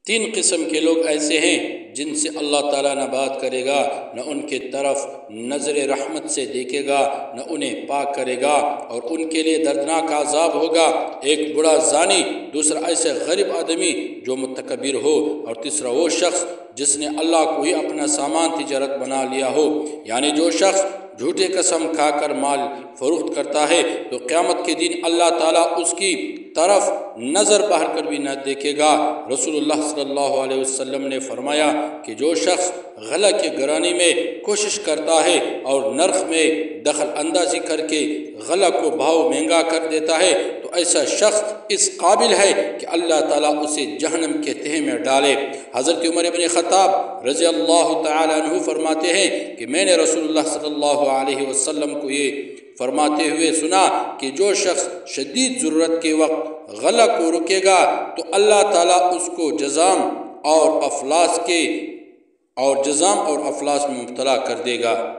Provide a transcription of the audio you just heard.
تین قسم کے لوگ ایسے ہیں جن سے اللہ تعالیٰ نہ بات کرے گا، نہ ان کے طرف نظر رحمت سے دیکھے گا، نہ انہیں پاک کرے گا، اور ان کے لیے دردناک عذاب ہوگا۔ ایک بڑا زانی، دوسرا ایسے غریب آدمی جو متکبر ہو، اور تیسرا وہ شخص جس نے اللہ کو ہی اپنا سامان تجارت بنا لیا ہو۔ یعنی جو شخص جھوٹے قسم کھا کر مال فروخت کرتا ہے تو قیامت کے دن اللہ تعالیٰ اس کی طرف نظر بہر کر بھی نہ دیکھے گا۔ رسول اللہ صلی اللہ علیہ وسلم نے فرمایا کہ جو شخص غلہ کے گرانی میں کوشش کرتا ہے اور نرخ میں دخل اندازی کر کے غلہ کو بھاؤ مہنگا کر دیتا ہے تو ایسا شخص اس قابل ہے کہ اللہ تعالیٰ اسے جہنم کے تہہ میں ڈالے۔ حضرت عمر بن خطاب رضی اللہ تعالیٰ عنہ فرماتے ہیں کہ میں نے رسول اللہ صلی اللہ علیہ وسلم کو یہ فرماتے ہوئے سنا کہ جو شخص شدید ضرورت کے وقت غلہ کو رکے گا تو اللہ تعالیٰ اس کو جزام اور افلاس میں مبتلا کر دے گا۔